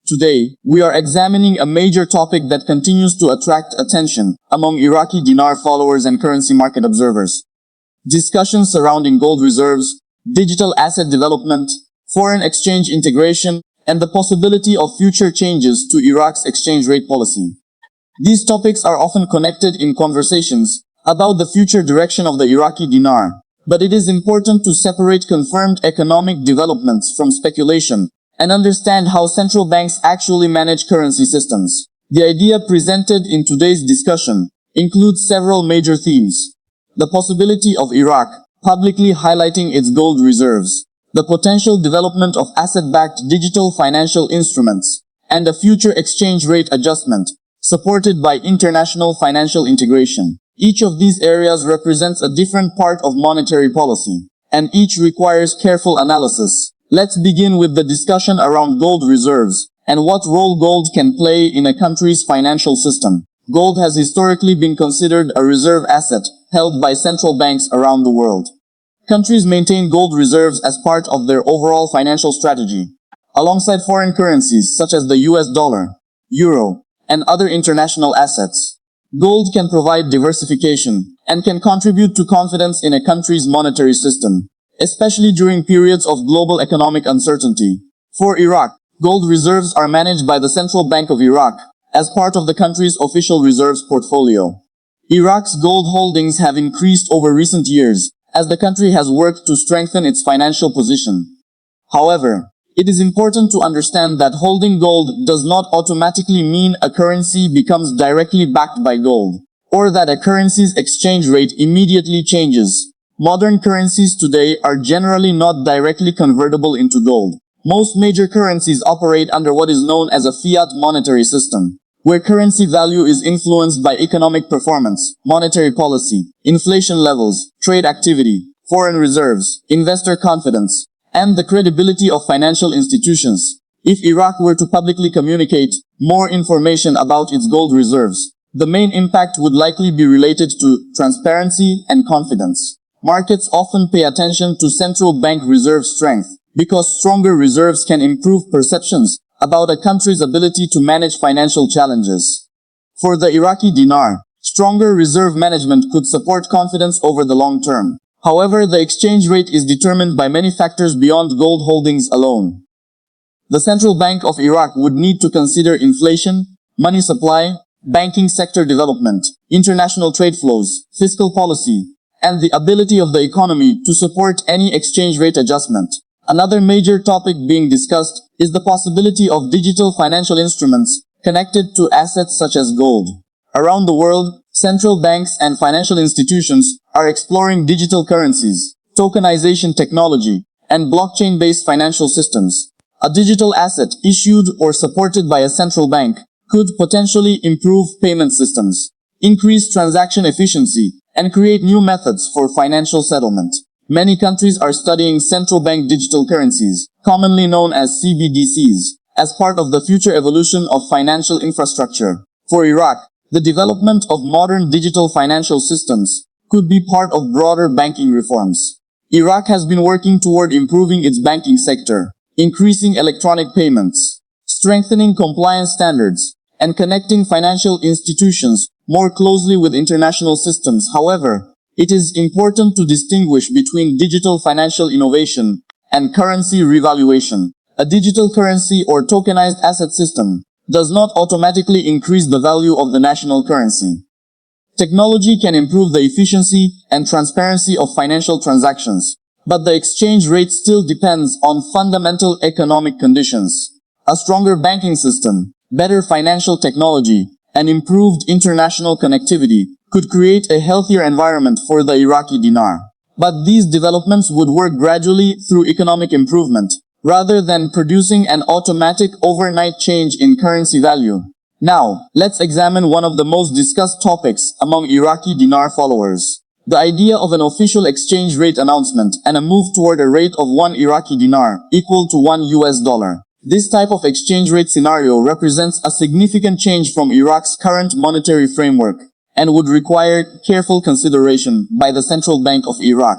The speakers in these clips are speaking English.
Today, we are examining a major topic that continues to attract attention among Iraqi dinar followers and currency market observers. Discussions surrounding gold reserves, digital asset development, foreign exchange integration, and the possibility of future changes to Iraq's exchange rate policy. These topics are often connected in conversations about the future direction of the Iraqi dinar, but it is important to separate confirmed economic developments from speculation and understand how central banks actually manage currency systems. The idea presented in today's discussion includes several major themes. The possibility of Iraq publicly highlighting its gold reserves, the potential development of asset-backed digital financial instruments, and a future exchange rate adjustment, supported by international financial integration. Each of these areas represents a different part of monetary policy, and each requires careful analysis. Let's begin with the discussion around gold reserves and what role gold can play in a country's financial system. Gold has historically been considered a reserve asset held by central banks around the world. Countries maintain gold reserves as part of their overall financial strategy, alongside foreign currencies such as the US dollar, euro, and other international assets. Gold can provide diversification and can contribute to confidence in a country's monetary system, especially during periods of global economic uncertainty. For Iraq, gold reserves are managed by the Central Bank of Iraq as part of the country's official reserves portfolio. Iraq's gold holdings have increased over recent years as the country has worked to strengthen its financial position. However, it is important to understand that holding gold does not automatically mean a currency becomes directly backed by gold, or that a currency's exchange rate immediately changes. Modern currencies today are generally not directly convertible into gold. Most major currencies operate under what is known as a fiat monetary system, where currency value is influenced by economic performance, monetary policy, inflation levels, trade activity, foreign reserves, investor confidence, and the credibility of financial institutions. If Iraq were to publicly communicate more information about its gold reserves, the main impact would likely be related to transparency and confidence. Markets often pay attention to central bank reserve strength because stronger reserves can improve perceptions about a country's ability to manage financial challenges. For the Iraqi dinar, stronger reserve management could support confidence over the long term. However, the exchange rate is determined by many factors beyond gold holdings alone. The Central Bank of Iraq would need to consider inflation, money supply, banking sector development, international trade flows, fiscal policy, and the ability of the economy to support any exchange rate adjustment. Another major topic being discussed is the possibility of digital financial instruments connected to assets such as gold. Around the world, central banks and financial institutions are exploring digital currencies, tokenization technology, and blockchain-based financial systems. A digital asset issued or supported by a central bank could potentially improve payment systems, increase transaction efficiency, and create new methods for financial settlement. Many countries are studying central bank digital currencies, commonly known as CBDCs, as part of the future evolution of financial infrastructure. For Iraq, the development of modern digital financial systems could be part of broader banking reforms. Iraq has been working toward improving its banking sector, increasing electronic payments, strengthening compliance standards, and connecting financial institutions more closely with international systems. However, it is important to distinguish between digital financial innovation and currency revaluation. A digital currency or tokenized asset system does not automatically increase the value of the national currency. Technology can improve the efficiency and transparency of financial transactions, but the exchange rate still depends on fundamental economic conditions. A stronger banking system, better financial technology, and improved international connectivity could create a healthier environment for the Iraqi dinar. But these developments would work gradually through economic improvement, rather than producing an automatic overnight change in currency value. Now, let's examine one of the most discussed topics among Iraqi dinar followers. The idea of an official exchange rate announcement and a move toward a rate of 1 Iraqi dinar equal to 1 US dollar. This type of exchange rate scenario represents a significant change from Iraq's current monetary framework and would require careful consideration by the Central Bank of Iraq.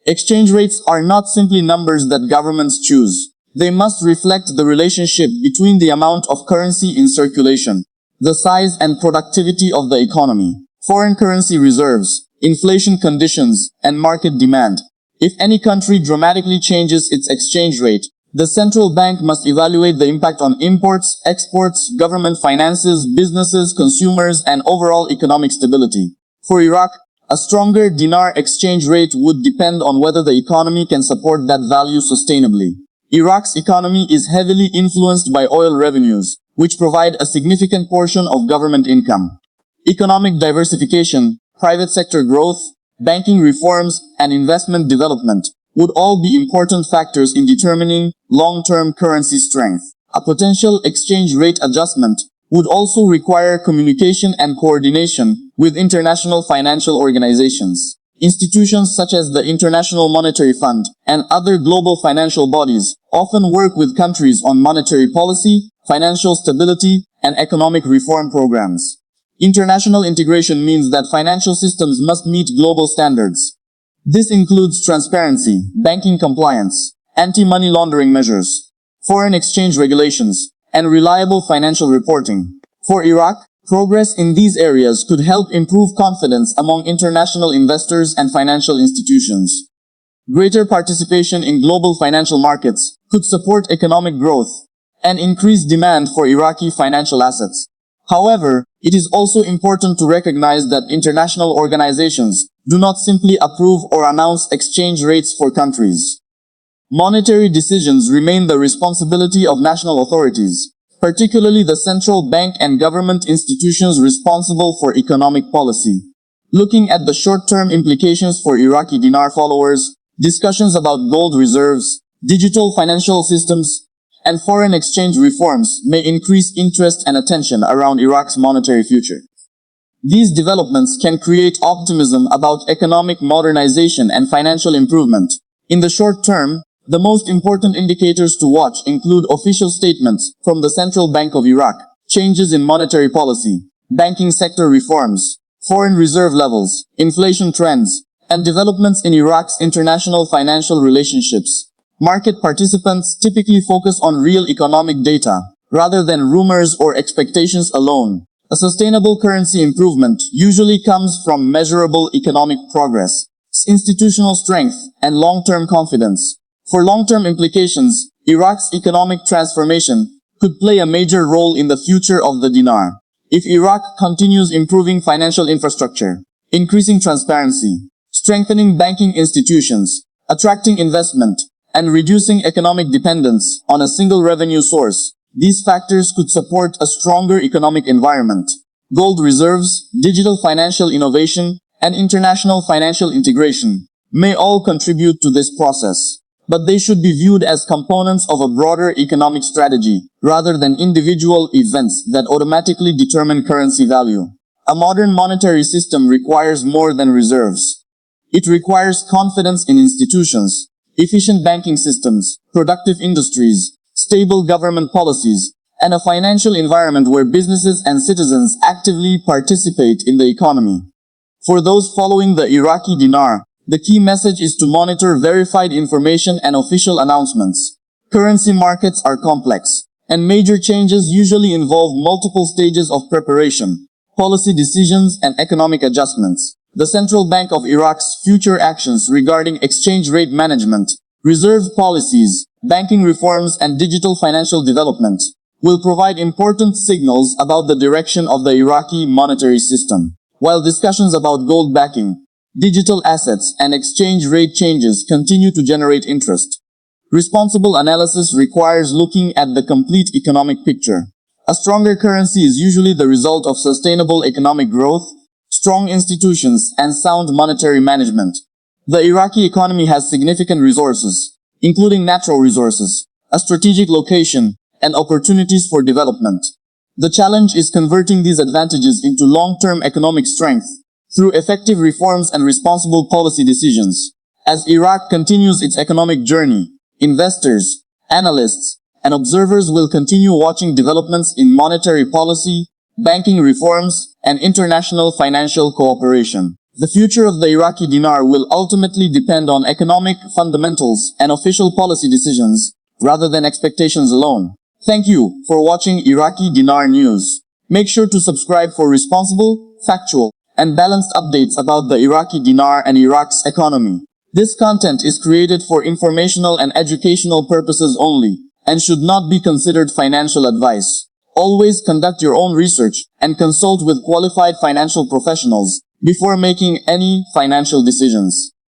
Exchange rates are not simply numbers that governments choose. They must reflect the relationship between the amount of currency in circulation, the size and productivity of the economy, foreign currency reserves, inflation conditions, and market demand. If any country dramatically changes its exchange rate, the central bank must evaluate the impact on imports, exports, government finances, businesses, consumers, and overall economic stability. For Iraq, a stronger dinar exchange rate would depend on whether the economy can support that value sustainably. Iraq's economy is heavily influenced by oil revenues, which provide a significant portion of government income. Economic diversification, private sector growth, banking reforms, and investment development would all be important factors in determining long-term currency strength. A potential exchange rate adjustment would also require communication and coordination with international financial organizations. Institutions such as the International Monetary Fund and other global financial bodies often work with countries on monetary policy, financial stability, and economic reform programs. International integration means that financial systems must meet global standards. This includes transparency, banking compliance, anti-money laundering measures, foreign exchange regulations, and reliable financial reporting. For Iraq, progress in these areas could help improve confidence among international investors and financial institutions. Greater participation in global financial markets could support economic growth and increase demand for Iraqi financial assets. However, it is also important to recognize that international organizations do not simply approve or announce exchange rates for countries. Monetary decisions remain the responsibility of national authorities, particularly the central bank and government institutions responsible for economic policy. Looking at the short-term implications for Iraqi dinar followers, discussions about gold reserves, digital financial systems, and foreign exchange reforms may increase interest and attention around Iraq's monetary future. These developments can create optimism about economic modernization and financial improvement. In the short term, the most important indicators to watch include official statements from the Central Bank of Iraq, changes in monetary policy, banking sector reforms, foreign reserve levels, inflation trends, and developments in Iraq's international financial relationships. Market participants typically focus on real economic data, rather than rumors or expectations alone. A sustainable currency improvement usually comes from measurable economic progress, institutional strength, and long-term confidence. For long-term implications, Iraq's economic transformation could play a major role in the future of the dinar. If Iraq continues improving financial infrastructure, increasing transparency, strengthening banking institutions, attracting investment, and reducing economic dependence on a single revenue source, these factors could support a stronger economic environment. Gold reserves, digital financial innovation, and international financial integration may all contribute to this process, but they should be viewed as components of a broader economic strategy, rather than individual events that automatically determine currency value. A modern monetary system requires more than reserves. It requires confidence in institutions, efficient banking systems, productive industries, stable government policies, and a financial environment where businesses and citizens actively participate in the economy. For those following the Iraqi dinar, the key message is to monitor verified information and official announcements. Currency markets are complex, and major changes usually involve multiple stages of preparation, policy decisions, and economic adjustments. The Central Bank of Iraq's future actions regarding exchange rate management, reserve policies, banking reforms, and digital financial development will provide important signals about the direction of the Iraqi monetary system. While discussions about gold backing, digital assets, and exchange rate changes continue to generate interest, responsible analysis requires looking at the complete economic picture. A stronger currency is usually the result of sustainable economic growth, strong institutions, and sound monetary management. The Iraqi economy has significant resources, including natural resources, a strategic location, and opportunities for development. The challenge is converting these advantages into long-term economic strength through effective reforms and responsible policy decisions. As Iraq continues its economic journey, investors, analysts, and observers will continue watching developments in monetary policy, banking reforms, and international financial cooperation. The future of the Iraqi dinar will ultimately depend on economic fundamentals and official policy decisions, rather than expectations alone. Thank you for watching Iraqi Dinar News. Make sure to subscribe for responsible, factual, and balanced updates about the Iraqi dinar and Iraq's economy. This content is created for informational and educational purposes only, and should not be considered financial advice. Always conduct your own research and consult with qualified financial professionals before making any financial decisions.